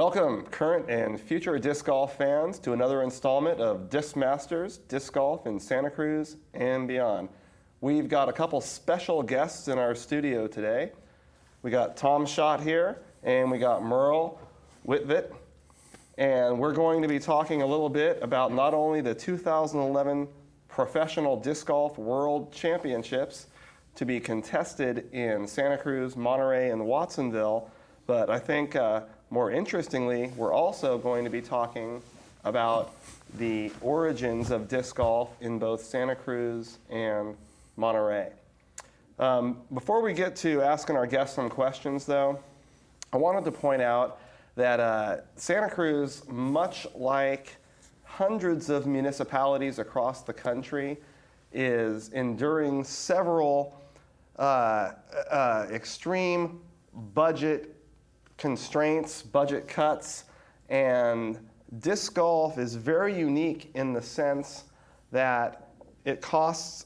Welcome, current and future disc golf fans, to another installment of DiscMasters, Disc Golf in Santa Cruz and beyond. We've got a couple special guests in our studio today. We got Tom Schot here, and we got Merle Witvoet. And we're going to be talking a little bit about not only the 2011 Professional Disc Golf World Championships to be contested in Santa Cruz, Monterey, and Watsonville, but I think more interestingly, we're also going to be talking about the origins of disc golf in both Santa Cruz and Monterey. Before we get to asking our guests some questions, though, I wanted to point out that Santa Cruz, much like hundreds of municipalities across the country, is enduring several extreme budget constraints, budget cuts, and disc golf is very unique in the sense that it costs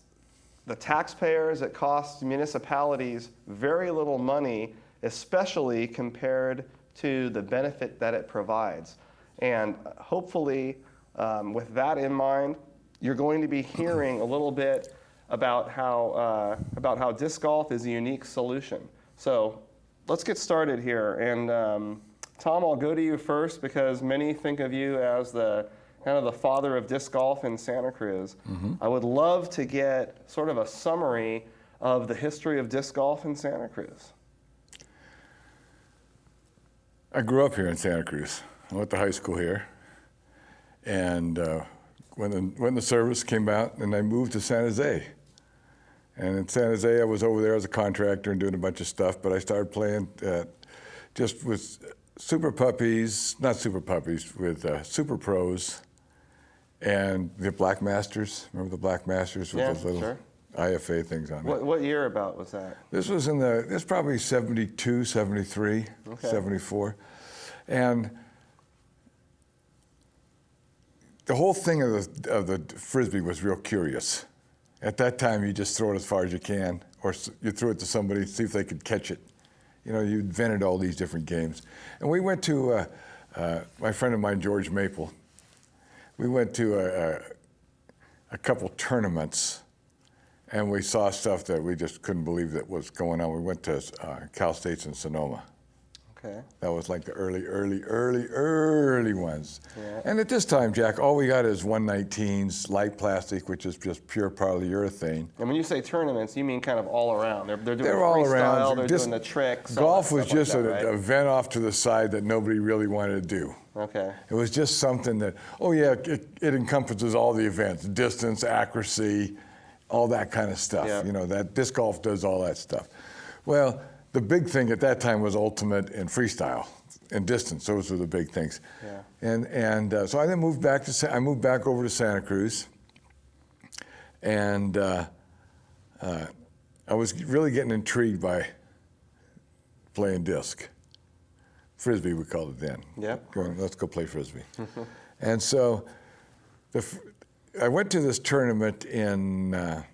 the taxpayers, it costs municipalities very little money, especially compared to the benefit that it provides. And hopefully, with that in mind, you're going to be hearing a little bit about how disc golf is a unique solution. So let's get started here. And Tom, I'll go to you first because many think of you as the kind of the father of disc golf in Santa Cruz. Mm-hmm. I would love to get sort of a summary of the history of disc golf in Santa Cruz. I grew up here in Santa Cruz. I went to high school here. And when the service came out, and I moved to San Jose. And in San Jose, I was over there as a contractor and doing a bunch of stuff, but I started playing just with super puppies, not super puppies, with super pros and the Black Masters. Remember the Black Masters with those little IFA things on it? What year about was that? This was this probably 72, 73, 74. And the whole thing of the Frisbee was real curious. At that time, you just throw it as far as you can, or you threw it to somebody, see if they could catch it. You know, you invented all these different games. And we went to, my friend of mine, George Maple, we went to a couple tournaments, and we saw stuff that we just couldn't believe that was going on. We went to Cal State's in Sonoma. Okay. That was like the early ones. Yeah. And at this time, Jack, all we got is 119s, light plastic, which is just pure polyurethane. And when you say tournaments, you mean kind of all around. They're doing all freestyle, around. they're doing the tricks. Golf was just like that, a vent off to the side that nobody really wanted to do. Okay. It was just something that, it encompasses all the events, distance, accuracy, all that kind of stuff. Yeah. You know, that disc golf does all that stuff. Well, the big thing at that time was ultimate and freestyle and distance. Those were the big things. Yeah. And so I then moved back over to Santa Cruz, and I was really getting intrigued by playing disc. Frisbee, we called it then. Yep. Let's go play Frisbee. And so I went to this tournament in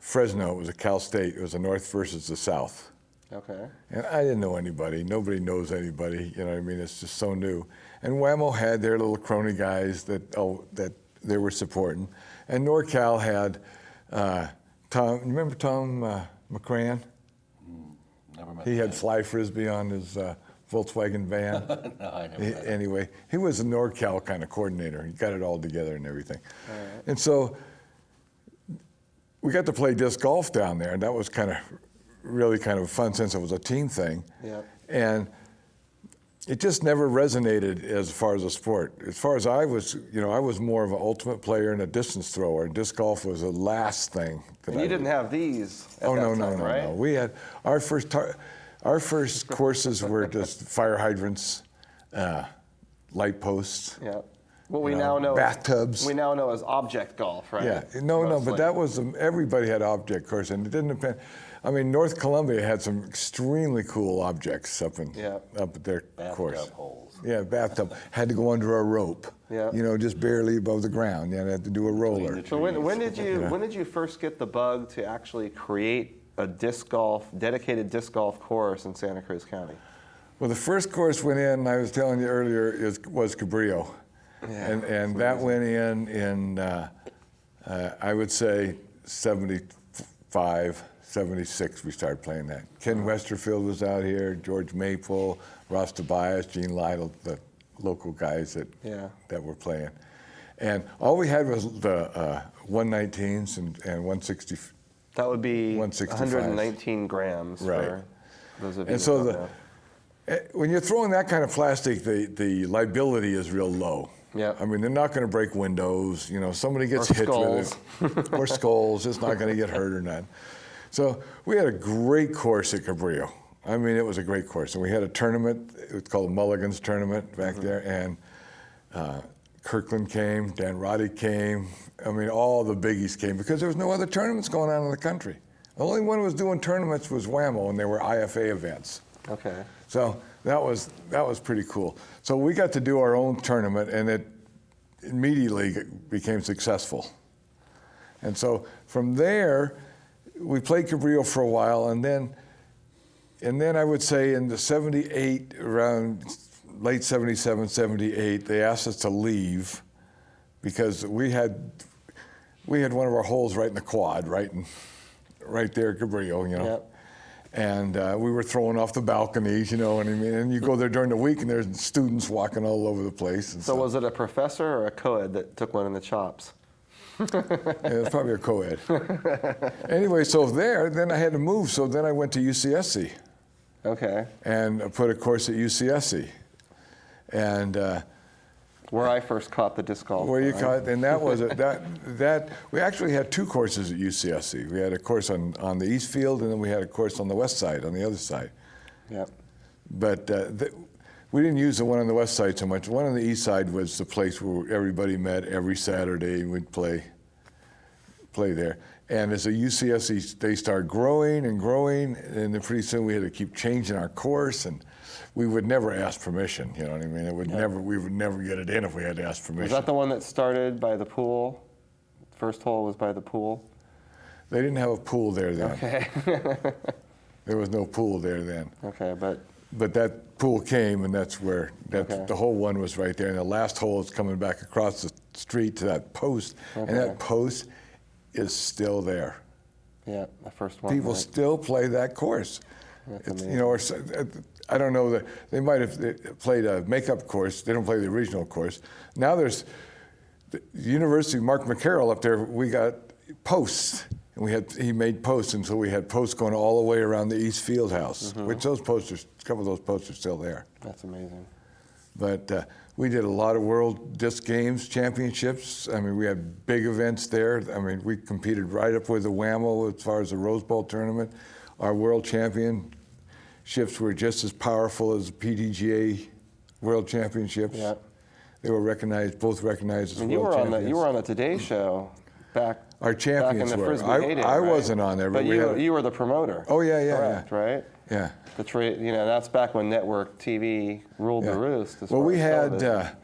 Fresno. It was at Cal State. It was the North versus the South. Okay. And I didn't know anybody. Nobody knows anybody. You know what I mean? It's just so new. And Whammo had their little crony guys that they were supporting. And NorCal had Tom. You remember Tom McCran? Never met. He had fly Frisbee on his Volkswagen van. No, I never met. Anyway, he was a NorCal kind of coordinator. He got it all together and everything. All right. And so we got to play disc golf down there, and that was really kind of fun since it was a team thing. Yep. And it just never resonated as far as a sport. As far as I was, I was more of an ultimate player and a distance thrower. And disc golf was the last thing. And you didn't have these at that no, time, right? No. We had our first courses were just fire hydrants, light posts. Yeah. What we now know bathtubs. We now know as object golf, right? Yeah. No, but that was everybody had object course, and it didn't depend. I mean, North Columbia had some extremely cool objects up at their course. Bathtub holes. Yeah, bathtub. Had to go under a rope. Yeah. Just barely above the ground. You had to do a roller. So when did you first get the bug to actually create a dedicated disc golf course in Santa Cruz County? Well, the first course went in, I was telling you earlier, was Cabrillo. Yeah, And that went in I would say 75, 76 we started playing that. Ken Westerfield was out here, George Maple, Ross Tobias, Gene Lytle, the local guys that were playing. And all we had was the 119s and 160. That would be 165. 119 grams Right. for those of you And who so don't know. when you're throwing that kind of plastic, the liability is real low. Yeah. I mean, they're not going to break windows. You know, somebody gets Or hit skulls. with it. Or skulls. It's not going to get hurt or nothing. So we had a great course at Cabrillo. I mean, it was a great course. And we had a tournament. It was called Mulligan's Tournament back there. And Kirkland came. Dan Roddy came. I mean, all the biggies came because there was no other tournaments going on in the country. The only one who was doing tournaments was Whammo, and they were IFA events. Okay. So that was pretty cool. So we got to do our own tournament, and it immediately became successful. And so from there, we played Cabrillo for a while, and then I would say in the 78, around late 77, 78, they asked us to leave because we had one of our holes right in the quad, right there at Cabrillo, you know. Yep. And we were throwing off the balconies, you know what I mean? And you go there during the week, and there's students walking all over the place. And So was it a professor or a co-ed that took one in the chops? Yeah, it was probably a co-ed. Anyway, so then I had to move. So then I went to UCSC Okay. and put a course at UCSC. And Where I first caught the disc golf. where you right? caught, and that was we actually had two courses at UCSC. We had a course on the east field, and then we had a course on the west side, on the other side. Yep. But we didn't use the one on the west side so much. The one on the east side was the place where everybody met every Saturday, and we'd play there. And as a UCSC, they started growing, and then pretty soon we had to keep changing our course, and we would never ask permission. You know what I mean? We would never get it in if we had to ask permission. Was that the one that started by the pool? First hole was by the pool? They didn't have a pool there then. Okay. There was no pool there then. Okay, but But that pool came, and that's where Okay. the whole one was right there. And the last hole is coming back across the street to that post, and that post is still there. yeah, the first one. People right? still play that course. That's You know, I don't know that they might have played a makeup course. They don't play the original course. Now there's the University of Mark McCarroll up there. We got posts, and he made posts, and so we had posts going all the way around the East Field House. Which a couple of those posts are still there. That's amazing. But we did a lot of World Disc Games championships. I mean, we had big events there. I mean, we competed right up with the Whammo as far as the Rose Bowl tournament. Our World Championships were just as powerful as the PDGA World Championships. Yeah. They were both recognized as And world champions. you were on the Today Show back. Our champions back in the were. Frisbee heyday, I right? wasn't on there, but you were the promoter. Oh, yeah, Correct, right? Yeah. That's back when network TV ruled the roost. as Well, far we as had television.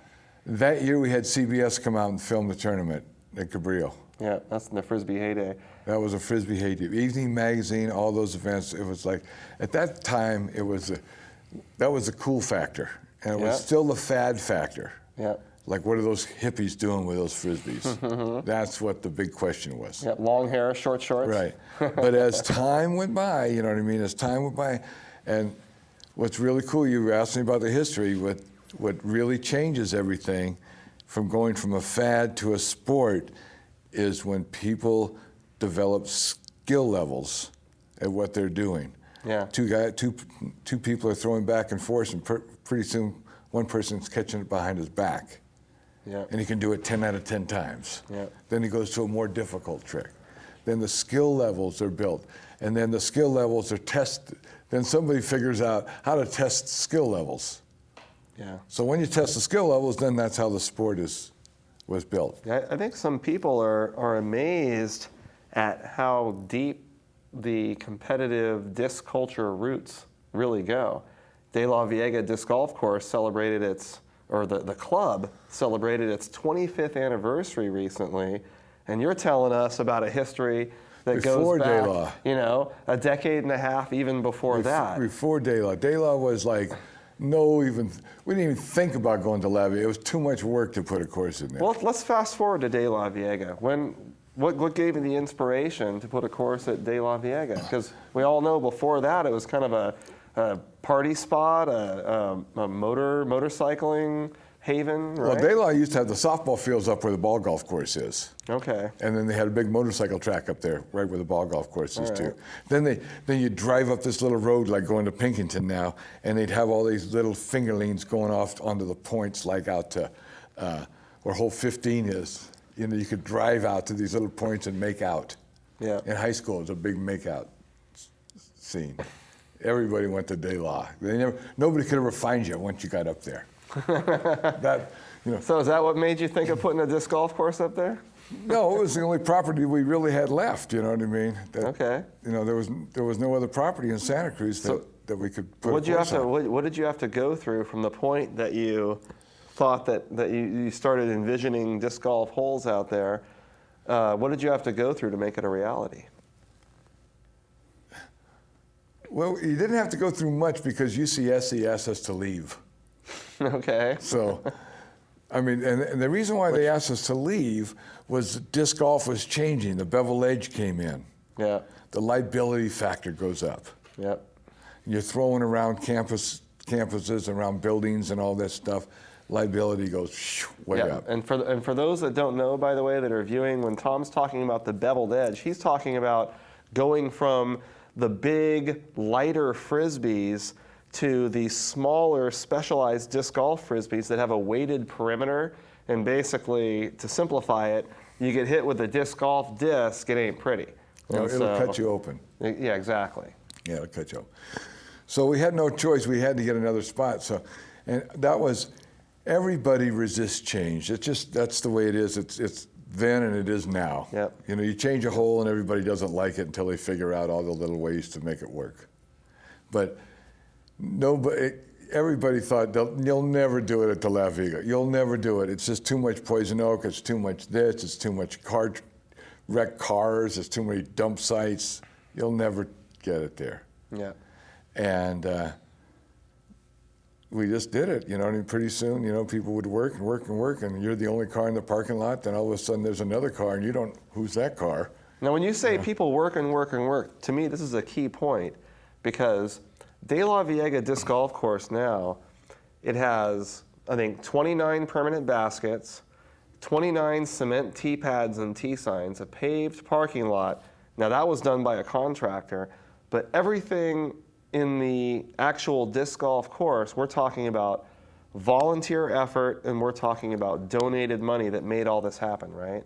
that year we had CBS come out and film the tournament at Cabrillo. Yeah, that's in the Frisbee heyday. That was a Frisbee heyday. Evening Magazine, all those events. It was like, at that time, that was the cool factor, and it was still the fad factor. Yeah. Like, what are those hippies doing with those Frisbees? That's what the big question was. Yeah, long hair, short shorts. Right. But as time went by, you know what I mean? As time went by, and what's really cool, you asked me about the history, what really changes everything from going from a fad to a sport is when people develop skill levels at what they're doing. Yeah. Two people are throwing back and forth, and pretty soon one person's catching it behind his back. Yeah. And he can do it 10 out of 10 times. Yeah. Then he goes to a more difficult trick. Then the skill levels are built, and then the skill levels are tested. Then somebody figures out how to test skill levels. Yeah. So when you test the skill levels, then that's how the sport was built. Yeah, I think some people are amazed at how deep the competitive disc culture roots really go. DeLaveaga Disc Golf Course celebrated the club celebrated its 25th anniversary recently, and you're telling us about a history that Before goes back, De La. a decade and a half, even before that. Before De La. De La was like we didn't even think about going to DeLaveaga. It was too much work to put a course in there. Well, let's fast forward to DeLaveaga. What gave you the inspiration to put a course at DeLaveaga? Because we all know before that it was kind of a party spot, a motorcycling haven, right? Well, DeLaveaga used to have the softball fields up where the ball golf course is. Okay. And then they had a big motorcycle track up there, right where the ball golf course is All too. right. Then you drive up this little road like going to Pinkerton now, and they'd have all these little fingerlings going off onto the points like out to where hole 15 is. You know, you could drive out to these little points and make out. Yeah. In high school, it was a big make-out scene. Everybody went to DeLaveaga. Nobody could ever find you once you got up there. So is that what made you think of putting a disc golf course up there? No, it was the only property we really had left. You know what I mean? Okay. You know, there was no other property in Santa Cruz that we could put What a course on. What did you have to go through from the point that you thought that you started envisioning disc golf holes out there? What did you have to go through to make it a reality? Well, you didn't have to go through much because UCSC asked us to leave. Okay. So, I mean, and the reason why they asked us to leave was disc golf was changing. The bevel edge came in. Yeah. The liability factor goes up. Yep. You're throwing around campuses, around buildings and all that stuff. Liability goes way up. And for those that don't know, by the way, that are viewing, when Tom's talking about the beveled edge, he's talking about going from the big, lighter frisbees to the smaller, specialized disc golf frisbees that have a weighted perimeter. And basically, to simplify it, you get hit with a disc golf disc, it ain't pretty. You know, it'll cut you open. Yeah, exactly. Yeah, it'll cut you open. So we had no choice. We had to get another spot. So, and that was, everybody resists change. It's just, that's the way it is. It's then and it is now. Yep. You know, you change a hole and everybody doesn't like it until they figure out all the little ways to make it work. But everybody thought, you'll never do it at DeLaveaga. You'll never do it. It's just too much poison oak. It's too much this. It's too much wrecked cars. It's too many dump sites. You'll never get it there. Yeah. And we just did it, you know, and pretty soon, you know, people would work, and you're the only car in the parking lot, then all of a sudden there's another car, and you don't, who's that car? Now, when you say people work, to me, this is a key point, because DeLaveaga Disc Golf Course now, it has, I think, 29 permanent baskets, 29 cement tee pads and tee signs, a paved parking lot. Now, that was done by a contractor, but everything in the actual disc golf course, we're talking about volunteer effort, and we're talking about donated money that made all this happen, right?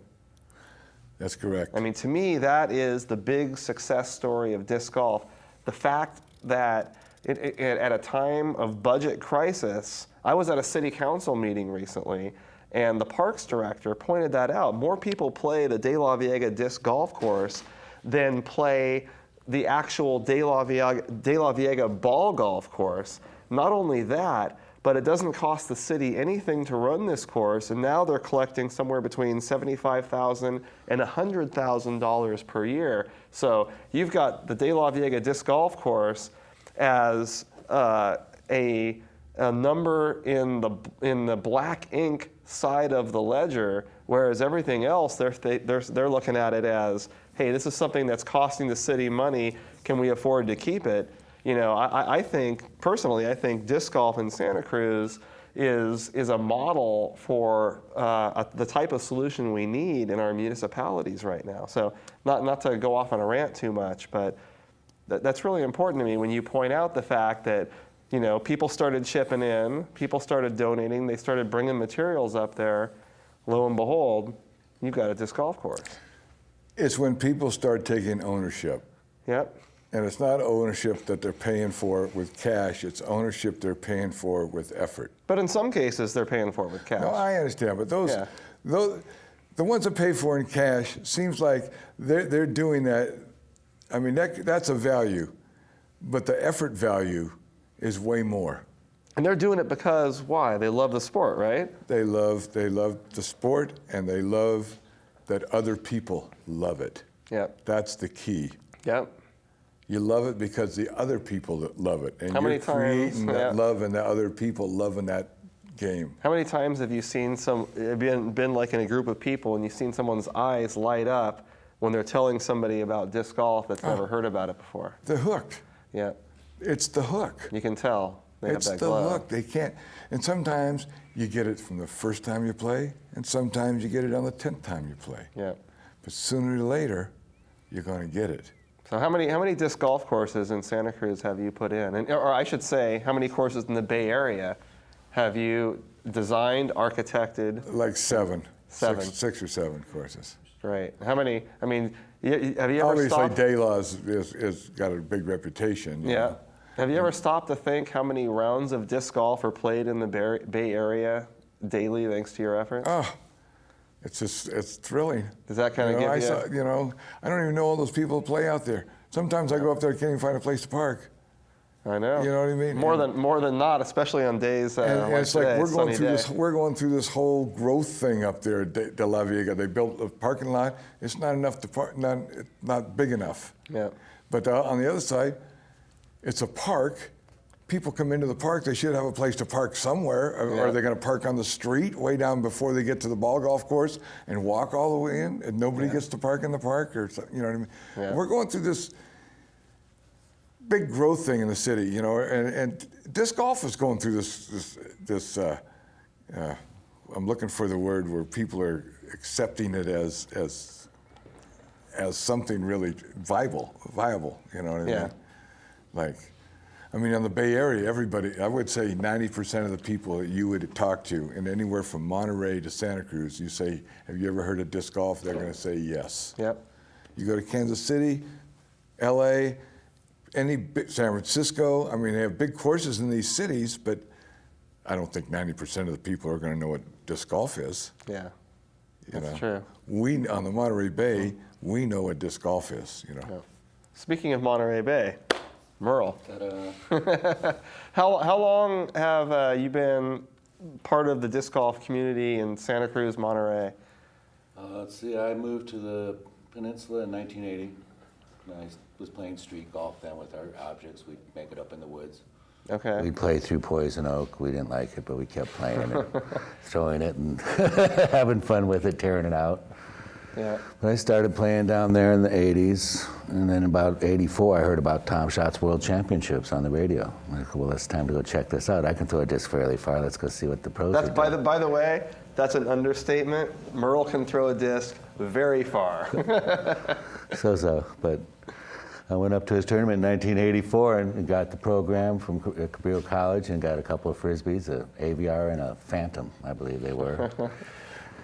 That's correct. I mean, to me, that is the big success story of disc golf. The fact that at a time of budget crisis, I was at a city council meeting recently, and the parks director pointed that out. More people play the DeLaveaga disc golf course than play the actual DeLaveaga ball golf course. Not only that, but it doesn't cost the city anything to run this course, and now they're collecting somewhere between $75,000 and $100,000 per year. So you've got the DeLaveaga disc golf course as a number in the black ink side of the ledger, whereas everything else they're looking at it as, hey, this is something that's costing the city money. Can we afford to keep it? You know, I think disc golf in Santa Cruz is a model for the type of solution we need in our municipalities right now. So not to go off on a rant too much, but that's really important to me when you point out the fact that, you know, people started chipping in, people started donating, they started bringing materials up there. Lo and behold, you've got a disc golf course. It's when people start taking ownership. Yep. And it's not ownership that they're paying for with cash, it's ownership they're paying for with effort. But in some cases, they're paying for it with cash. No, I understand, but the ones that pay for in cash, seems like they're doing that. I mean, that's a value, but the effort value is way more. And they're doing it because, why? They love the sport, right? They love the sport, and they love that other people love it. Yep. That's the key. Yep. You love it because the other people that love it, and How you're many times, creating that love and the other people loving that game. How many times have you seen been like in a group of people and you've seen someone's eyes light up when they're telling somebody about disc golf that's never heard about it before? They're hooked. Yeah, It's the hook. you can tell they It's have that the glow. hook. They can't. And sometimes you get it from the first time you play, and sometimes you get it on the 10th time you play. Yeah. But sooner or later, you're going to get it. So how many disc golf courses in Santa Cruz have you put in? Or I should say, how many courses in the Bay Area have you designed, architected? Like seven. Seven. Six or seven courses. Right. How many? I mean, have you ever Obviously, stopped? DeLaveaga is got a big reputation. you Yeah. know. Have you ever stopped to think how many rounds of disc golf are played in the Bay Area daily thanks to your efforts? Oh, it's thrilling. Does that kind of you know, give you? I don't even know all those people that play out there. Sometimes I go up there, I can't even find a place to park. I know. You know what I mean? More than not, especially on days And like it's like today, we're going sunny through day. this. We're going through this whole growth thing up there at DeLaveaga. They built a parking lot. It's not enough to park. Not big enough. Yeah. But on the other side, it's a park. People come into the park. They should have a place to park somewhere. Or Yeah. are they going to park on the street way down before they get to the ball golf course and walk all the way in, and nobody gets to park in the park, or you know what I mean? Yeah. We're going through this big growth thing in the city, you know, and disc golf is going through this. I'm looking for the word where people are accepting it as something really viable. You know what I mean? Yeah. Like, I mean, on the Bay Area, everybody, I would say 90% of the people that you would talk to, and anywhere from Monterey to Santa Cruz, you say, "Have you ever heard of disc golf?" They're going to say yes. Yep. You go to Kansas City, LA, San Francisco. I mean, they have big courses in these cities, but I don't think 90% of the people are going to know what disc golf is. Yeah. You That's know? true. We on the Monterey Bay, we know what disc golf is. You know. Yeah. Speaking of Monterey Bay, Merle, Ta-da. how long have you been part of the disc golf community in Santa Cruz, Monterey? Let's see, I moved to the peninsula in 1980. I was playing street golf then with our objects. We'd make it up in the woods. Okay. We played through Poison Oak. We didn't like it, but we kept playing it, throwing it, and having fun with it, tearing it out. Yeah. But I started playing down there in the 80s, and then about 84, I heard about Tom Schot's World Championships on the radio. I'm like, well, it's time to go check this out. I can throw a disc fairly far. Let's go see what the pros That's are doing. by the way, that's an understatement. Merle can throw a disc very far. So, but I went up to his tournament in 1984 and got the program from Cabrillo College and got a couple of Frisbees, an AVR and a Phantom, I believe they were.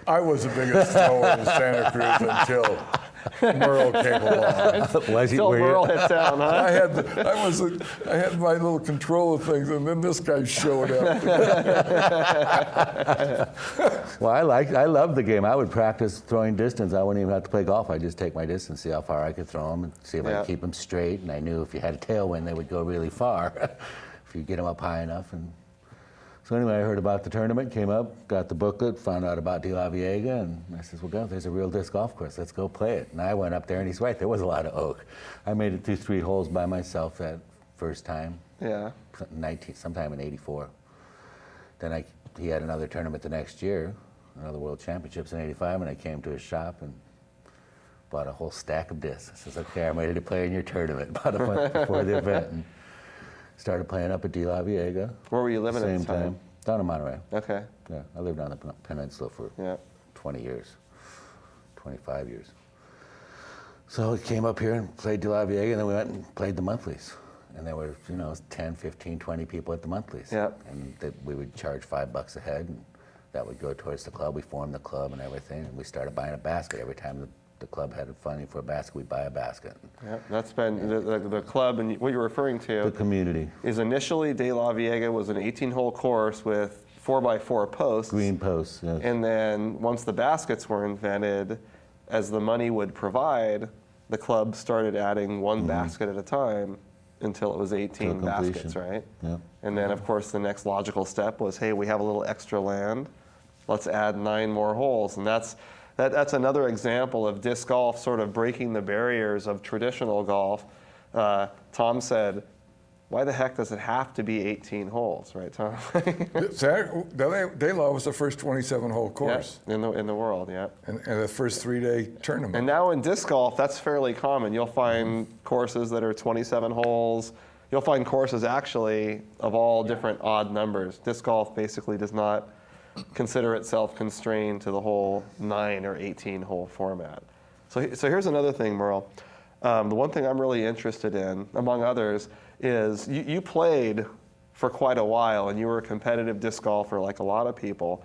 I was the biggest thrower in Santa Cruz until Merle came along. Was he, Till were you- Merle hit town, huh? I had my little control of things, and then this guy showed up. Well, I loved the game. I would practice throwing distance. I wouldn't even have to play golf. I'd just take my distance, see how far I could throw them, and see if I Yeah. could keep them straight. And I knew if you had a tailwind, they would go really far if you get them up high enough. And so anyway, I heard about the tournament, came up, got the booklet, found out about DeLaveaga, and I said, well, God, there's a real disc golf course. Let's go play it. And I went up there, and he's right. There was a lot of oak. I made it through 3 holes by myself that first time. Yeah. Sometime in '84. Then he had another tournament the next year, another World Championships in '85, and I came to his shop and bought a whole stack of discs. I says, okay, I'm ready to play in your tournament. Bought a bunch before the event and started playing up at DeLaveaga. Where were you living at Same the time? time. Down in Monterey. Okay. Yeah, I lived on the peninsula for Yeah. 20 years, 25 years. So I came up here and played DeLaveaga, and then we went and played the monthlies. And there were, 10, 15, 20 people at the monthlies. Yeah. And we would charge $5 a head, and that would go towards the club. We formed the club and everything, and we started buying a basket. Every time the club had funding for a basket, we'd buy a basket. Yeah. That's been the club, and what you're referring to The community. is initially DeLaveaga was an 18-hole course with 4x4 posts. Green posts, yes. And then once the baskets were invented, as the money would provide, the club started adding one basket at a time until it was 18 Till baskets, completion. right? Yeah. And then, of course, the next logical step was, hey, we have a little extra land. Let's add 9 more holes. And that's another example of disc golf sort of breaking the barriers of traditional golf Tom said, why the heck does it have to be 18 holes, right, Tom? DeLaveaga was the first 27-hole course. Yeah, in the world, yeah. And the first 3-day tournament. And now in disc golf, that's fairly common. You'll find courses that are 27 holes. You'll find courses actually of all different odd numbers. Disc golf basically does not consider itself constrained to the whole 9 or 18 hole format. So here's another thing, Merle. The one thing I'm really interested in, among others, is you played for quite a while and you were a competitive disc golfer like a lot of people.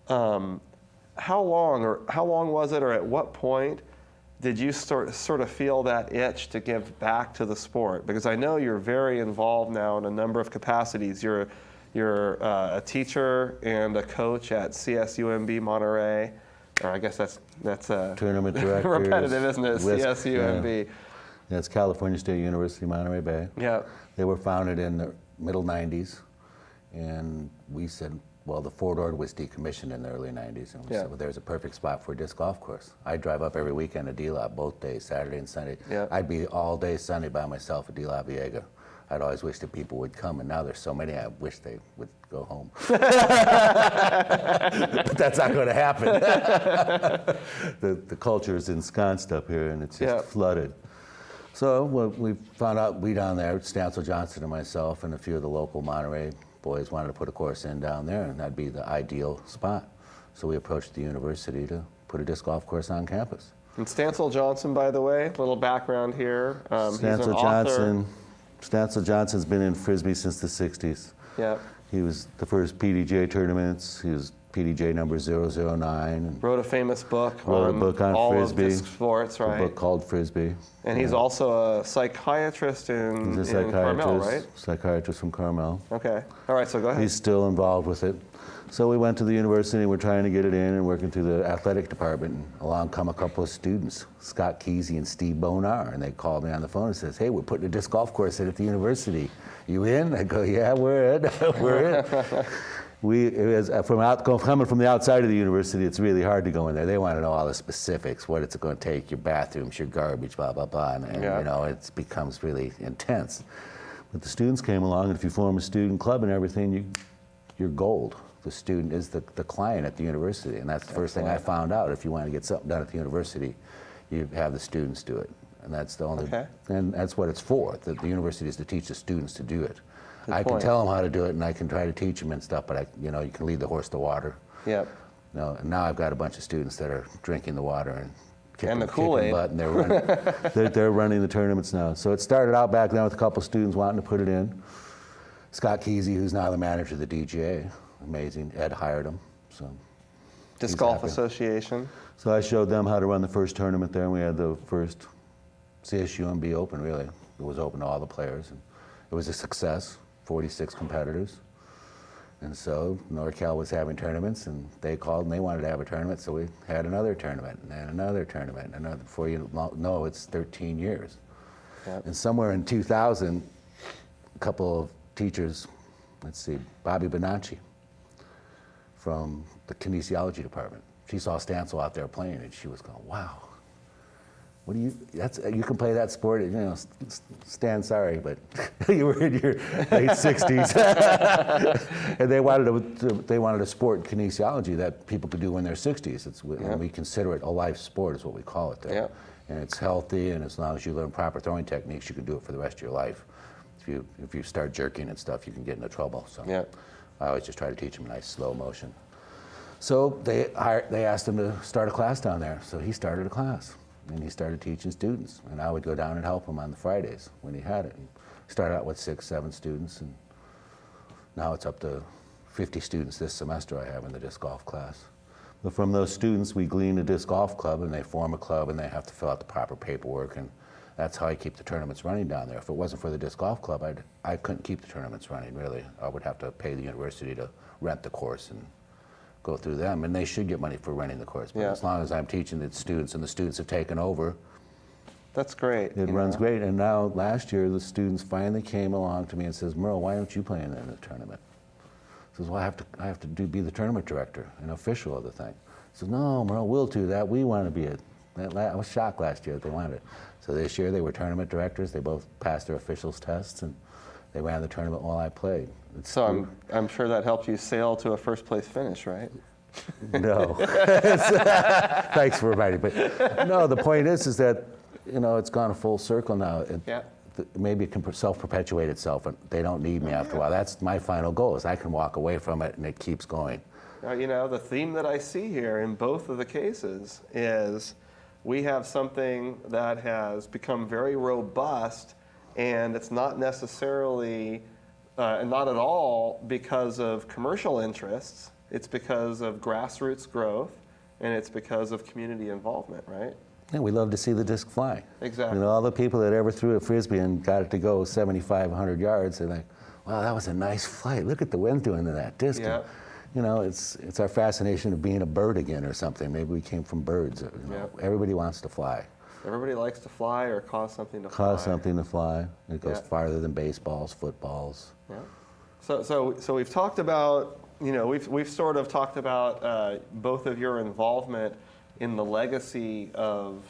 How long was it, or at what point did you sort of feel that itch to give back to the sport? Because I know you're very involved now in a number of capacities. You're a teacher and a coach at CSUMB Monterey, or I guess that's Tournament director. repetitive, isn't it? CSUMB. Yeah, it's California State University, Monterey Bay. Yeah. They were founded in the middle 90s, and we said, well, the Fort Ord was decommissioned in the early 90s, and we said, well, there's a perfect spot for a disc golf course. I'd drive up every weekend to DeLaveaga, both days, Saturday and Sunday. Yeah. I'd be all day Sunday by myself at DeLaveaga. I'd always wished that people would come, and now there's so many, I wish they would go home. But that's not going to happen. The culture is ensconced up here, and it's just flooded. So we found out, we down there, Stancil Johnson and myself and a few of the local Monterey boys wanted to put a course in down there, and that'd be the ideal spot. So we approached the university to put a disc golf course on campus. And Stancil Johnson, by the way, little background here. He's an author. Stancil Johnson's been in Frisbee since the 60s. Yeah. He was the first PDGA tournaments. He was PDGA number 009. And wrote a famous book on all Frisbee. of disc sports, right? A book called Frisbee. And he's also a psychiatrist in Carmel, right? Psychiatrist from Carmel. Okay. All right, so go ahead. He's still involved with it. So we went to the university and we're trying to get it in and working through the athletic department. And along come a couple of students, Scott Kesey and Steve Bonar, and they called me on the phone and says, hey, we're putting a disc golf course in at the university. You in? I go, yeah, we're in. We're in. Coming from the outside of the university, it's really hard to go in there. They want to know all the specifics, what it's going to take, your bathrooms, your garbage, blah, blah, blah. And you know, it becomes really intense. But the students came along, and if you form a student club and everything, you're gold. The student is the client at the university, and that's the first thing I found out. If you want to get something done at the university, you have the students do it. And that's the only, and that's what it's for. The university is to teach the students to do it. I can tell them how to do it, and I can try to teach them and stuff, but you can lead the horse to water. Yep. No, and now I've got a bunch of students that are drinking the water and kicking the Kool-Aid. butt, and they're running the tournaments now. So it started out back then with a couple students wanting to put it in. Scott Kesey, who's now the manager of the DGA, amazing. Ed hired him. So Disc Golf Association. So I showed them how to run the first tournament there, and we had the first CSUMB Open, really. It was open to all the players. And it was a success, 46 competitors. And so NorCal was having tournaments, and they called and they wanted to have a tournament, so we had another tournament, and another tournament, and another. Before you know, it's 13 years. Yep. And somewhere in 2000, a couple of teachers, let's see, Bobby Bonacci from the kinesiology department, she saw Stancil out there playing, and she was going, wow. What do you can play that sport, Stan, sorry, but you were in your late 60s. And they wanted a sport, kinesiology, that people could do when they're 60s. And we consider it a life sport is what we call it there. Yep. And it's healthy, and as long as you learn proper throwing techniques, you can do it for the rest of your life. If you start jerking and stuff, you can get into trouble. So I always just try to teach them nice slow motion. So they asked him to start a class down there. So he started a class. And he started teaching students, and I would go down and help him on the Fridays when he had it. And started out with 6, 7 students, and now it's up to 50 students this semester I have in the disc golf class. But from those students, we glean a disc golf club, and they form a club, and they have to fill out the proper paperwork, and that's how I keep the tournaments running down there. If it wasn't for the disc golf club, I couldn't keep the tournaments running, really. I would have to pay the university to rent the course and go through them, and they should get money for renting the course. But as long as I'm teaching the students and the students have taken over, that's great. It runs great. And now last year, the students finally came along to me and says, Merle, why don't you play in the tournament? I says, well, I have to be the tournament director and official of the thing. I says, no, Merle, we'll do that. We want to be I was shocked last year that they wanted it. So this year they were tournament directors. They both passed their officials tests, and they ran the tournament while I played. So I'm sure that helped you sail to a first place finish, right? No. Thanks for reminding me. But no, the point is that, it's gone a full circle now. Maybe it can self-perpetuate itself, and they don't need me after a while. That's my final goal, is I can walk away from it and it keeps going. Now, the theme that I see here in both of the cases is we have something that has become very robust, and it's not necessarily, not at all because of commercial interests. It's because of grassroots growth, and it's because of community involvement, right? Yeah, we love to see the disc fly. Exactly. All the people that ever threw a Frisbee and got it to go 75, 100 yards, they're like, wow, that was a nice flight. Look at the wind doing to that disc. Yeah. And, it's our fascination of being a bird again or something. Maybe we came from birds. Everybody wants to fly. Everybody likes to fly or cause something to fly. Cause something to fly. It goes farther than baseballs, footballs. Yeah. So we've talked about, we've sort of talked about both of your involvement in the legacy of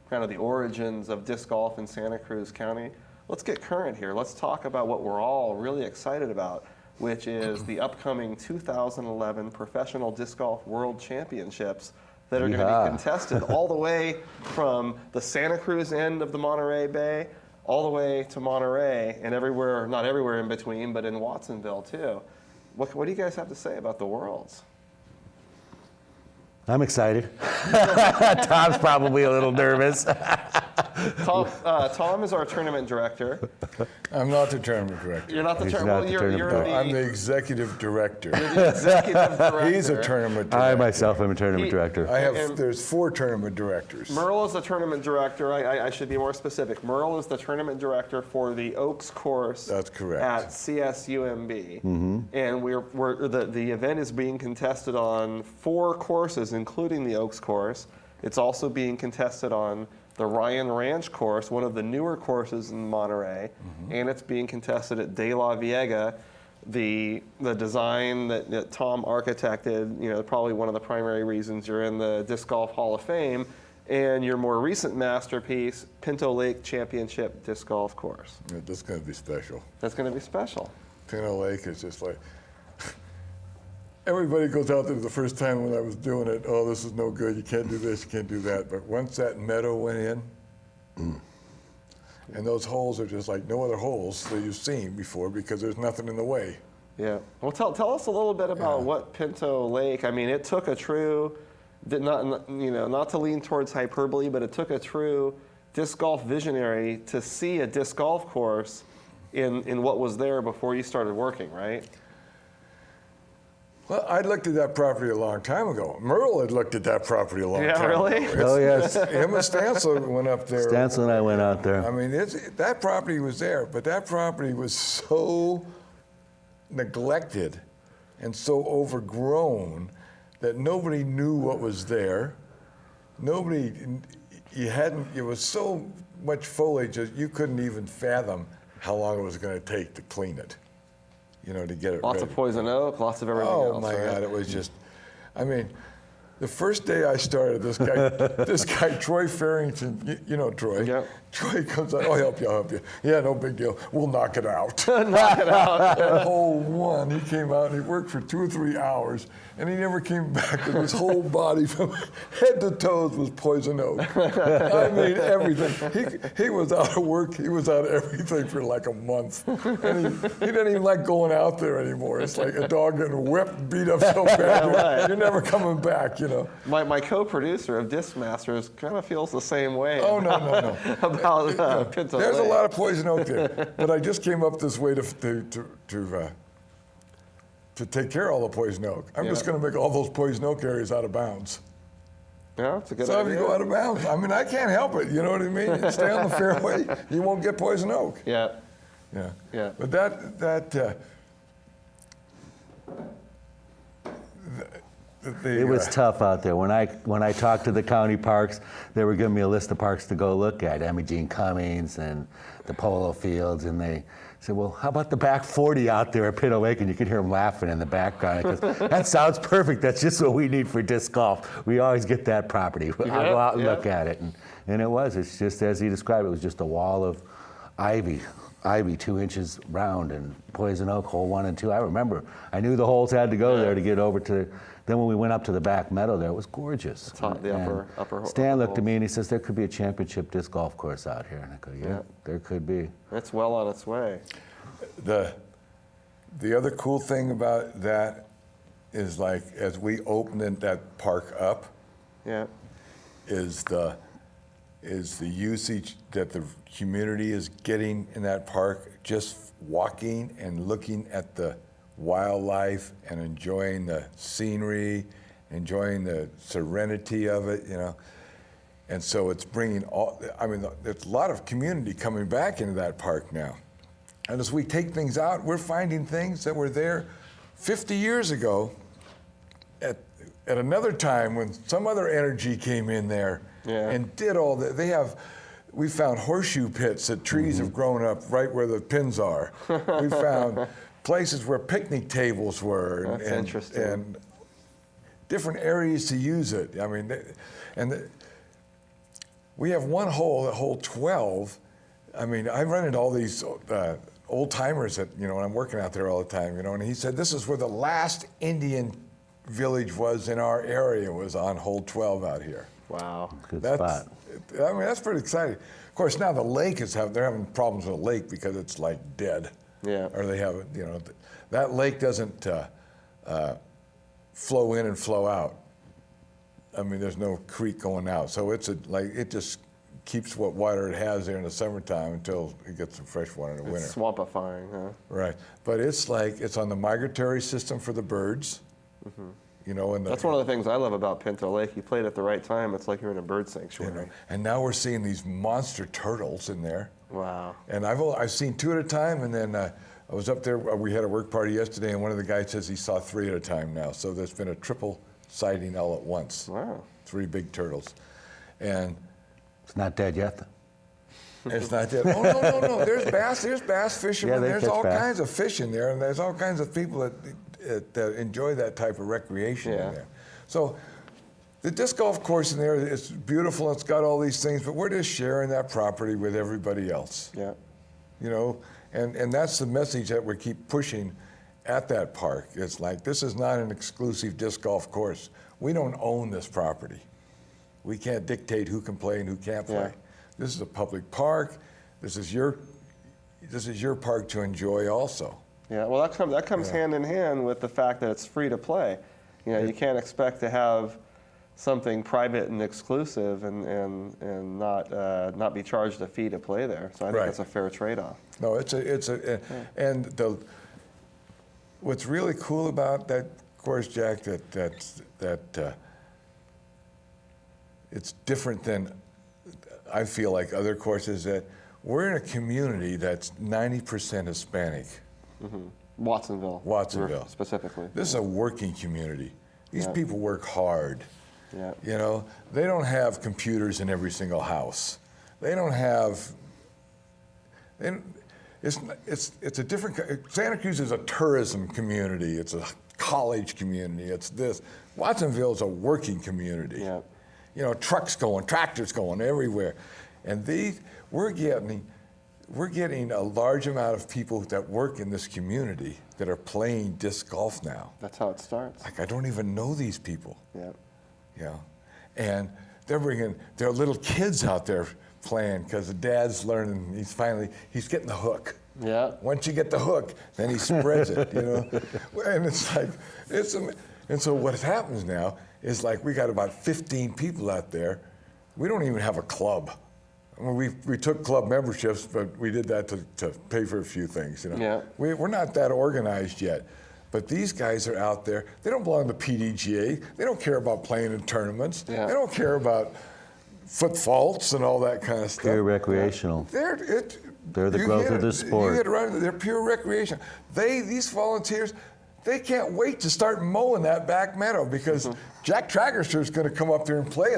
kind of the origins of disc golf in Santa Cruz County. Let's get current here. Let's talk about what we're all really excited about, which is the upcoming 2011 Professional Disc Golf World Championships that are going to be contested all the way from the Santa Cruz end of the Monterey Bay all the way to Monterey and everywhere, not everywhere in between, but in Watsonville too. What do you guys have to say about the Worlds? I'm excited. Tom's probably a little nervous. Tom is our tournament director. I'm not the tournament director. You're not the He's tournament. not the tournament You're I'm the executive director. the executive director. He's a tournament director. I myself am a tournament director. There's 4 tournament directors. Merle is the tournament director. I should be more specific. Merle is the tournament director for the Oaks Course. That's correct. At CSUMB, and the event is being contested on 4 courses, including the Oaks Course. It's also being contested on the Ryan Ranch course, one of the newer courses in Monterey, and it's being contested at DeLaveaga, the design that Tom architected, probably one of the primary reasons you're in the Disc Golf Hall of Fame, and your more recent masterpiece, Pinto Lake Championship Disc Golf Course. Yeah, that's going to be special. That's going to be special. Pinto Lake is just like, everybody goes out there the first time when I was doing it, oh, this is no good, you can't do this, you can't do that. But once that meadow went in, and those holes are just like no other holes that you've seen before because there's nothing in the way. Yeah. Well, tell us a little bit about what Pinto Lake, I mean, it took a true, not to lean towards hyperbole, but it took a true disc golf visionary to see a disc golf course in what was there before you started working, right? Well, I looked at that property a long time ago. Merle had looked at that property a long time ago. Yeah, really? Oh, yes. Him and Stansel went up there. Stansel and I went out there. I mean, that property was there, but that property was so neglected and so overgrown that nobody knew what was there. It was so much foliage that you couldn't even fathom how long it was going to take to clean it, to get it Lots ready. of poison oak, lots of everything else. Oh my right? God, it was just, the first day I started, this guy, Troy Farrington, you know Troy. Yep. Troy comes out, I'll help you. Yeah, no big deal. We'll knock it out. Knock it out. That whole one, he came out and he worked for 2 or 3 hours and he never came back with his whole body from head to toes was poison oak. I mean, everything. He was out of work. He was out of everything for like a month. And he didn't even like going out there anymore. It's like a dog getting whipped, beat up so bad. You're never coming back, My co-producer of DiscMasters kind of feels the same way. Oh, no. About Pinto There's Lake. a lot of poison oak there. But I just came up this way to take care of all the poison oak. I'm just going to make all those poison oak areas out of bounds. Yeah, it's a good So idea. if you go out of bounds, I can't help it. You know what I mean? You stay on the fairway, you won't get poison oak. Yeah. Yeah. But that It was tough out there. When I talked to the county parks, they were giving me a list of parks to go look at. Emmy Jean Cummings and the polo fields, and they said, well, how about the back 40 out there at Pinto Lake? And you could hear them laughing in the background. Because that sounds perfect. That's just what we need for disc golf. We always get that property. I'll go out and look at it. And it was. It's just as he described it. It was just a wall of ivy 2 inches round, and poison oak, hole 1 and 2. I remember. I knew the holes had to go there to get over to. Then when we went up to the back meadow there, it was gorgeous. The upper Stan looked holes. at me and he says, there could be a championship disc golf course out here. And I go, yeah, there could be. It's well on its way. The other cool thing about that is, like, as we opened that park up, Yeah. is the usage that the community is getting in that park, just walking and looking at the wildlife and enjoying the scenery, enjoying the serenity of it, you know. And so it's bringing there's a lot of community coming back into that park now. And as we take things out, we're finding things that were there 50 years ago at another time when some other energy came in there and did all that. We found horseshoe pits that trees have grown up right where the pins are. We found places where picnic tables were. That's interesting. And different areas to use it. I mean, we have one hole, at hole 12. I mean, I run into all these old timers that, you know, and I'm working out there all the time, you know, and he said this is where the last Indian village was in our area, was on hole 12 out here. Wow. Good spot. I mean, that's pretty exciting. Of course, now the lake they're having problems with the lake because it's like dead. Yeah. Or they have, you know, that lake doesn't flow in and flow out. I mean, there's no creek going out. So it just keeps what water it has there in the summertime until it gets some fresh water in the winter. It's swampifying, huh? Right. But it's on the migratory system for the birds. Mm-hmm. You know, and That's one of the things I love about Pinto Lake. You played at the right time. It's like you're in a bird sanctuary. You know, and now we're seeing these monster turtles in there. Wow. And I've seen 2 at a time, and then I was up there. We had a work party yesterday, and one of the guys says he saw 3 at a time now. So there's been a triple sighting all at once. Wow. 3 big turtles, and It's not dead yet. it's not that. Oh no! There's bass fishermen. they There's catch all bass. kinds of fish in there, and there's all kinds of people that enjoy that type of recreation in there. So the disc golf course in there is beautiful. It's got all these things, but we're just sharing that property with everybody else. Yeah. You know, and that's the message that we keep pushing at that park. It's like, this is not an exclusive disc golf course. We don't own this property. We can't dictate who can play and who can't play. Yeah. This is a public park. This is your park to enjoy also. Yeah, well, that comes hand in hand with the fact that it's free to play. You know, you can't expect to have something private and exclusive and not be charged a fee to play there. So I think that's a fair trade-off. No, and what's really cool about that course, Jack, that it's different than I feel like other courses, that we're in a community that's 90% Hispanic. Mm-hmm. Watsonville specifically. This is a working community. These people work hard. Yeah. You know, they don't have computers in every single house. They don't have. It's a different. Santa Cruz is a tourism community. It's a college community. It's this. Watsonville is a working community. Yeah. You know, trucks going, tractors going everywhere, and we're getting a large amount of people that work in this community that are playing disc golf now. That's how it starts. Like, I don't even know these people. Yeah. You know, and they're bringing their little kids out there playing because the dad's learning. He's getting the hook. Yeah. Once you get the hook, then he spreads it. You know, and it's like and so what happens now is, like, we got about 15 people out there. We don't even have a club. I mean, we took club memberships, but we did that to pay for a few things. You know, Yeah. We're not that organized yet. But these guys are out there. They don't belong to PDGA. They don't care about playing in tournaments. Yeah. They don't care about foot faults and all that kind of stuff. Pure recreational. They're the growth of the sport. You hit it right. They're pure recreation. These volunteers, they can't wait to start mowing that back meadow because Jack Tragerster is going to come up there and play.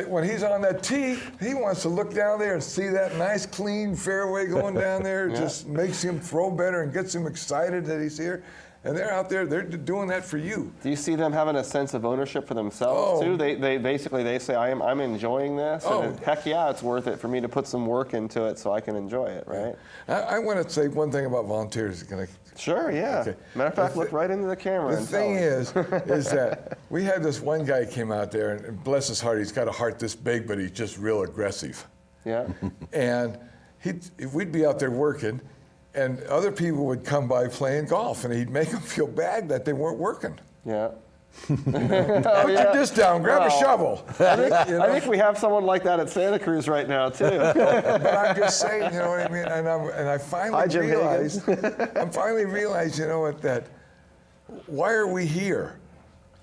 When he's on that tee, he wants to look down there and see that nice, clean fairway going down there. It just makes him throw better and gets him excited that he's here. And they're out there, they're doing that for you. Do you see them having a sense of ownership for themselves too? They basically say, I'm enjoying this, and heck yeah, it's worth it for me to put some work into it so I can enjoy it, right? I want to say one thing about volunteers. Can I? Sure, yeah. Okay. Matter of fact, look right into the camera. The thing is that we had this one guy came out there, and bless his heart, he's got a heart this big, but he's just real aggressive. Yeah. And we'd be out there working, and other people would come by playing golf, and he'd make them feel bad that they weren't working. Yeah. Put your disc down, grab a shovel. I think we have someone like that at Santa Cruz right now too. But I'm just saying, you know what I mean? And I finally realized, you know what, that why are we here?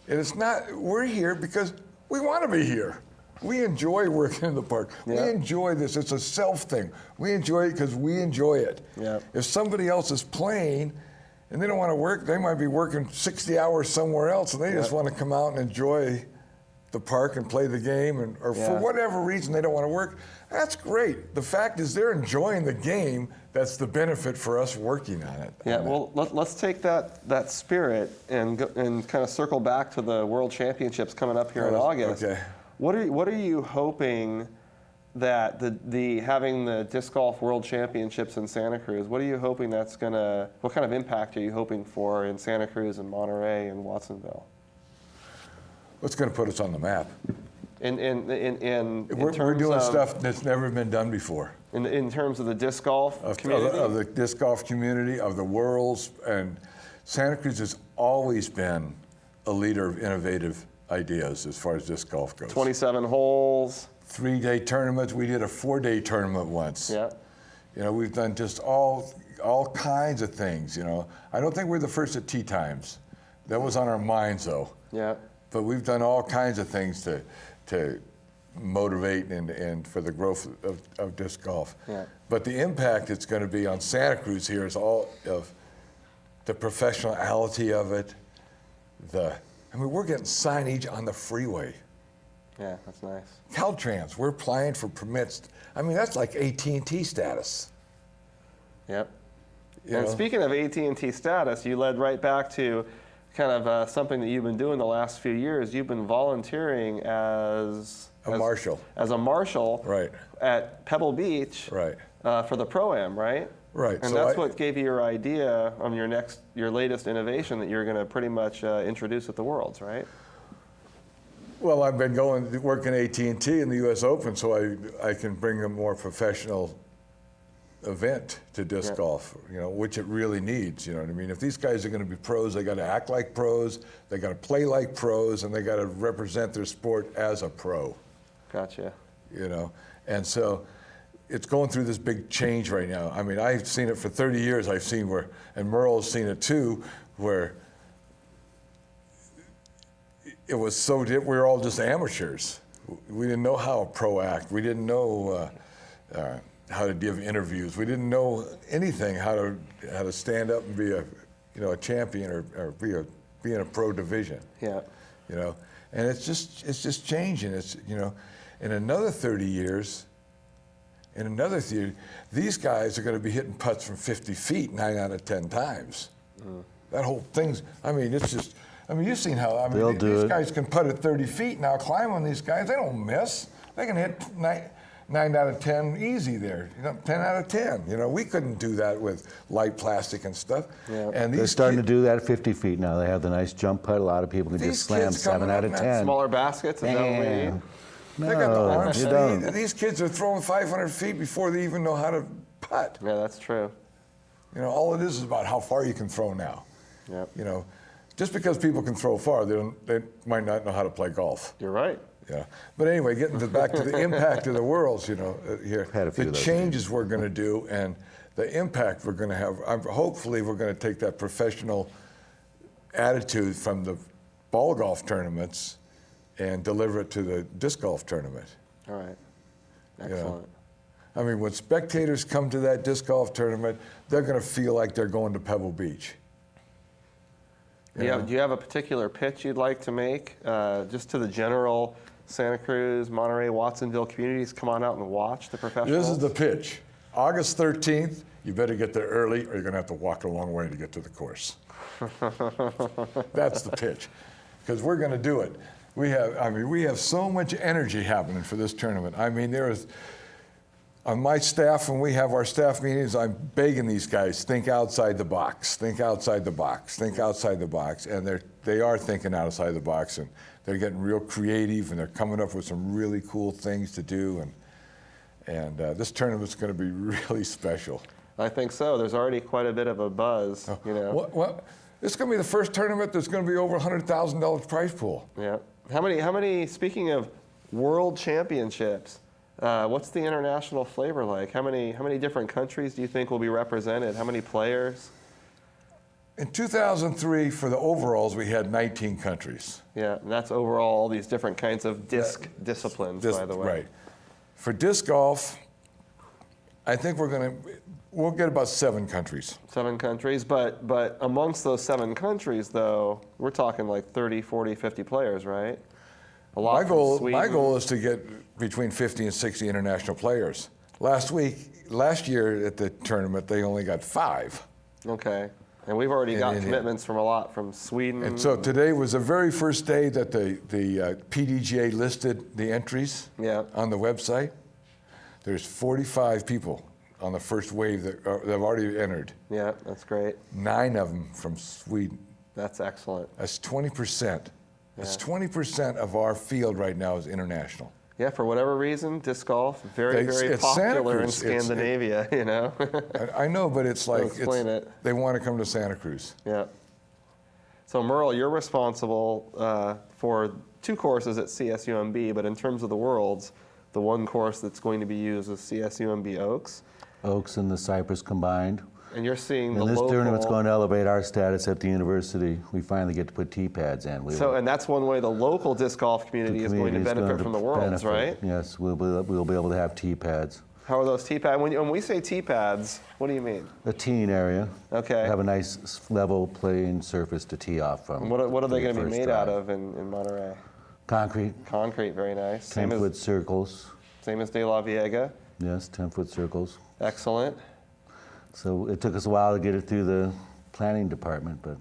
And it's not, we're here because we want to be here. We enjoy working in the park. We enjoy this. It's a self thing. We enjoy it because we enjoy it. Yeah. If somebody else is playing and they don't want to work, they might be working 60 hours somewhere else, and they just want to come out and enjoy the park and play the game, or for whatever reason they don't want to work. That's great. The fact is they're enjoying the game. That's the benefit for us working on it. Yeah, well, let's take that spirit and kind of circle back to the World Championships coming up here in August. Okay. What are you hoping that having the Disc Golf World Championships in Santa Cruz, what are you hoping what kind of impact are you hoping for in Santa Cruz and Monterey and Watsonville? What's going to put us on the map? We're doing stuff that's never been done before. In terms of the disc golf community? Of the disc golf community, of the worlds, and Santa Cruz has always been a leader of innovative ideas as far as disc golf goes. 27 holes. 3-day tournaments. We did a 4-day tournament once. Yeah. You know, we've done just all kinds of things, you know. I don't think we're the first at tee times. That was on our minds, though. Yeah. But we've done all kinds of things to motivate and for the growth of disc golf. Yeah. But the impact it's going to be on Santa Cruz here is all of the professionality of it. We're getting signage on the freeway. Yeah, that's nice. Caltrans, we're applying for permits. That's like AT&T status. Yep. You And know? speaking of AT&T status, you led right back to kind of something that you've been doing the last few years. You've been volunteering as A marshal. As a marshal Right. at Pebble Beach Right. For the Pro-Am, right? Right. And So that's what gave you your idea of your latest innovation that you're going to pretty much introduce at the Worlds, right? Well, I've been working AT&T in the U.S. Open, so I can bring a more professional event to disc golf, you know, which it really needs. You know what I mean? If these guys are going to be pros, they got to act like pros, they got to play like pros, and they got to represent their sport as a pro. Gotcha. You know, and so it's going through this big change right now. I've seen it for 30 years. I've seen and Merle's seen it too, where it was so we were all just amateurs. We didn't know how a pro act. We didn't know how to give interviews. We didn't know anything how to stand up and be a champion or be in a pro division. Yeah. You know, and it's just changing. It's, you know, in another 30 years, these guys are going to be hitting putts from 50 feet 9 out of 10 times. That whole thing's, it's just, you've seen how, these guys can putt at 30 feet now. Climb on these guys, they don't miss. They can hit 9 out of 10 easy there, 10 out of 10. You know, we couldn't do that with light plastic and stuff. Yeah. And They're starting to do that at 50 feet now. They have the nice jump putt. A lot of people can just slam 7 out of 10. Smaller baskets, is that what we need? They got the arms. you don't. These kids are throwing 500 feet before they even know how to putt. Yeah, that's true. You know, all it is about how far you can throw now. Yep. You know, just because people can throw far, they might not know how to play golf. You're right. Yeah. But anyway, back to the impact of the Worlds, you know, here. Had a few The of those changes we're going to do and the impact we're going to have. Hopefully, we're going to take that professional attitude from the ball golf tournaments and deliver it to the disc golf tournament. All right. You know? Excellent. When spectators come to that disc golf tournament, they're going to feel like they're going to Pebble Beach. Do you have a particular pitch you'd like to make, just to the general Santa Cruz, Monterey, Watsonville communities come on out and watch the professionals? This is the pitch. August 13th, you better get there early or you're going to have to walk a long way to get to the course. That's the pitch, because we're going to do it. We have so much energy happening for this tournament. I mean, on my staff, when we have our staff meetings, I'm begging these guys, think outside the box, think outside the box, think outside the box. And they are thinking outside the box, and they're getting real creative, and they're coming up with some really cool things to do. And this tournament's going to be really special. I think so. There's already quite a bit of a buzz, you know. Well, this is going to be the first tournament that's going to be over $100,000 prize pool. Yeah. How many, speaking of world championships, what's the international flavor like? How many different countries do you think will be represented? How many players? In 2003, for the overalls, we had 19 countries. Yeah, and that's overall all these different kinds of disc disciplines, by the way. Right. For disc golf, I think we'll get about 7 countries. 7 countries, but amongst those 7 countries, though, we're talking like 30, 40, 50 players, right? A lot from Sweden. My goal is to get between 50 and 60 international players. Last year at the tournament, they only got 5. Okay. And we've already got commitments from a lot from Sweden. And so today was the very first day that the PDGA listed the entries on the website. There's 45 people on the first wave that have already entered. Yeah, that's great. 9 of them from Sweden. That's excellent. That's 20%. That's 20% of our field right now is international. Yeah, for whatever reason, disc golf, very popular in Scandinavia, you know. I know, but it's like, they want to come to Santa Cruz. Yeah. So Merle, you're responsible for 2 courses at CSUMB, but in terms of the Worlds, the one course that's going to be used is CSUMB Oaks. Oaks and the Cypress combined. And you're seeing the local... And this local... tournament's going to elevate our status at the university. We finally get to put tee pads in. And that's one way the local disc golf community is going to benefit from the Worlds, right? Yes, we'll be able to have tee pads. How are those tee pads? When we say tee pads, what do you mean? A teeing area. Okay. Have a nice level playing surface to tee off from. And what are they going to be made out of in Monterey? Concrete. Concrete, very nice. 10-foot circles. Same as DeLaveaga? Yes, 10-foot circles. Excellent. So it took us a while to get it through the planning department, but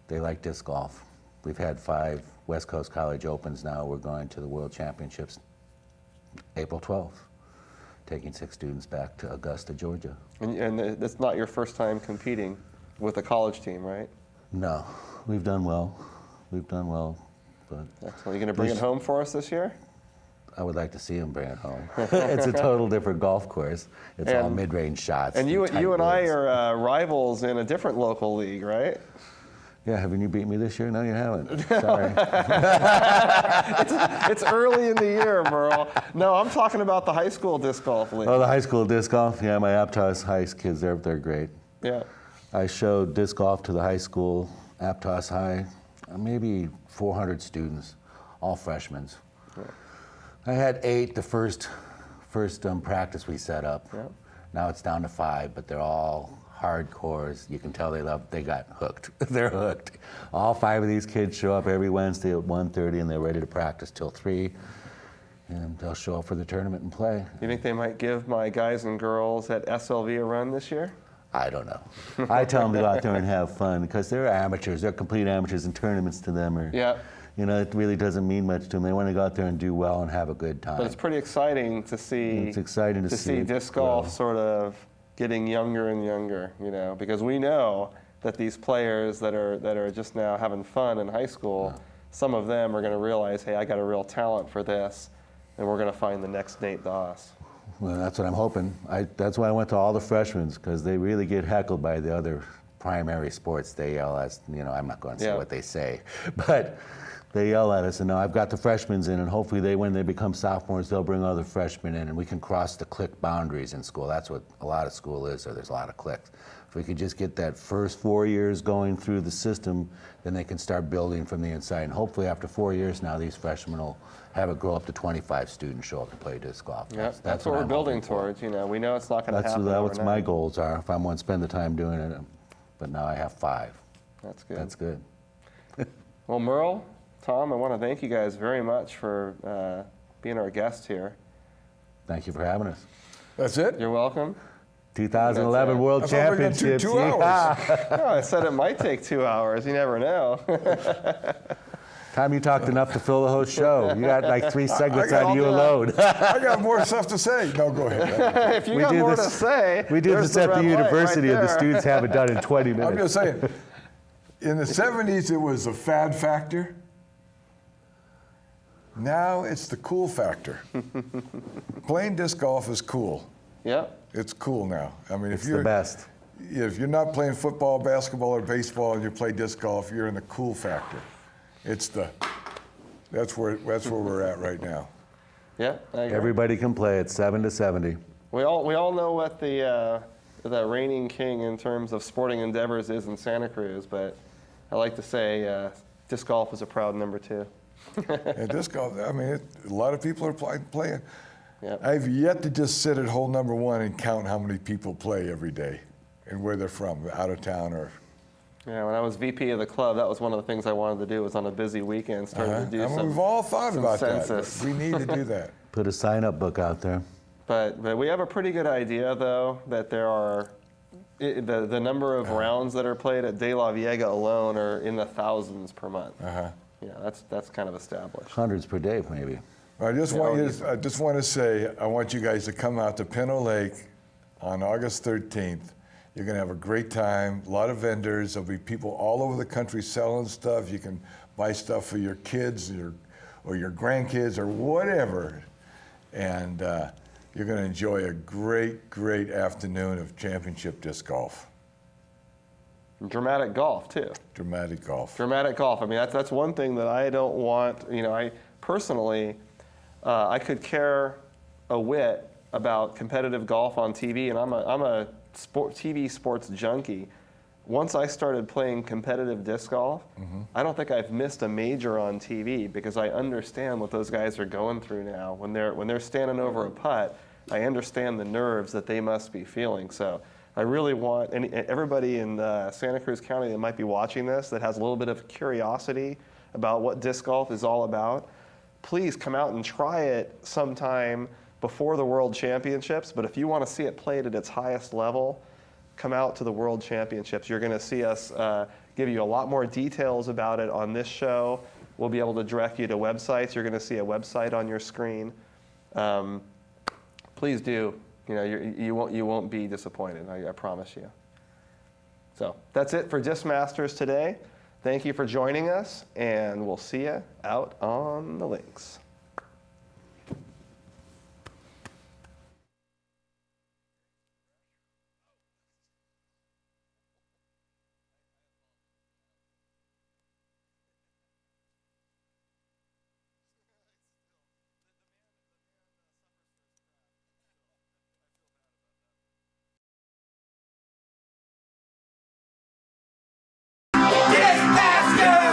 they like disc golf. We've had 5 West Coast College Opens now. We're going to the World Championships April 12th, taking 6 students back to Augusta, Georgia. And that's not your first time competing with a college team, right? No, we've done well. We've done well, but... Excellent. Are you going to bring it home for us this year? I would like to see him bring it home. It's a total different golf course. It's all mid-range shots. And you and I are rivals in a different local league, right? Yeah, haven't you beat me this year? No, you haven't. Sorry. It's early in the year, Merle. No, I'm talking about the high school disc golf league. Oh, the high school disc golf? Yeah, my Aptos High kids, they're great. Yeah. I showed disc golf to the high school, Aptos High, maybe 400 students, all freshmen. Yeah. I had 8 the first practice we set up. Yeah. Now it's down to 5, but they're all hardcores. You can tell they got hooked. They're hooked. All 5 of these kids show up every Wednesday at 1:30, and they're ready to practice till 3. And they'll show up for the tournament and play. You think they might give my guys and girls at SLV a run this year? I don't know. I tell them to go out there and have fun, because they're amateurs. They're complete amateurs, and tournaments to them are... Yeah. You know, it really doesn't mean much to them. They want to go out there and do well and have a good time. But it's pretty exciting to see. It's exciting to see disc golf sort of getting younger and younger. You know, because we know that these players that are just now having fun in high school, some of them are going to realize, hey, I got a real talent for this, and we're going to find the next Nate Doss. Well, that's what I'm hoping. That's why I went to all the freshmen, because they really get heckled by the other primary sports. They yell at us. You know, I'm not going to say what they say, but. They yell at us, and now I've got the freshmen in, and hopefully when they become sophomores, they'll bring other freshmen in, and we can cross the clique boundaries in school. That's what a lot of school is, so there's a lot of cliques. If we could just get that first 4 years going through the system, then they can start building from the inside. And hopefully after 4 years now, these freshmen will have it grow up to 25 students show up to play disc golf. Yeah, that's what we're building towards. You know, we know it's not going to happen That's what my goals are, if I want to spend the time doing it. But now I have 5. That's good. That's good. Well, Merle, Tom, I want to thank you guys very much for being our guest here. Thank you for having us. That's it? You're welcome. 2011 That's it. World I thought we were gonna do Championships. 2 hours. No, I said it might take 2 hours. You never know. Time you talked enough to fill the whole show. You got like 3 segments got out of you all alone. I got more stuff to say. No, go ahead. If you We got do more this- to say, We do there's this at red the light university, right and the there. students have it done in 20 I'm minutes. just saying, in the 70s, it was the fad factor. Now it's the cool factor. Playing disc golf is cool. Yep. It's cool now. I mean, It's the best. if you're not playing football, basketball, or baseball, and you play disc golf, you're in the cool factor. That's where we're at right now. Yep. I agree. Everybody can play it, 7 to 70. We all know what the reigning king in terms of sporting endeavors is in Santa Cruz, but I like to say disc golf is a proud number 2. And disc golf, I mean, a lot of people are playing. Yep. I've yet to just sit at hole number 1 and count how many people play every day and where they're from, out of town or. Yeah, when I was VP of the club, that was one of the things I wanted to do was on a busy weekend start to do I mean, some. we've all thought some about census. that. But we need to do that. Put a sign-up book out there. But we have a pretty good idea, though, that there are the number of rounds that are played at DeLaveaga alone are in the thousands per month. Yeah, that's kind of established. Hundreds per day, maybe. I just want to say, I want you guys to come out to Pinto Lake on August 13th. You're going to have a great time, a lot of vendors. There'll be people all over the country selling stuff. You can buy stuff for your kids or your grandkids or whatever. And you're going to enjoy a great, great afternoon of championship disc golf. Dramatic golf, too. Dramatic golf. Dramatic golf. I mean, that's one thing that I don't want. You know, I personally, I could care a whit about competitive golf on TV, and I'm a TV sports junkie. Once I started playing competitive disc golf, I don't think I've missed a major on TV because I understand what those guys are going through now. When they're standing over a putt, I understand the nerves that they must be feeling. So I really want everybody in Santa Cruz County that might be watching this that has a little bit of curiosity about what disc golf is all about, please come out and try it sometime before the World Championships. But if you want to see it played at its highest level, come out to the World Championships. You're going to see us give you a lot more details about it on this show. We'll be able to direct you to websites. You're going to see a website on your screen. Please do. You know, you won't be disappointed. I promise you. So that's it for DiscMasters today. Thank you for joining us, and we'll see you out on the links.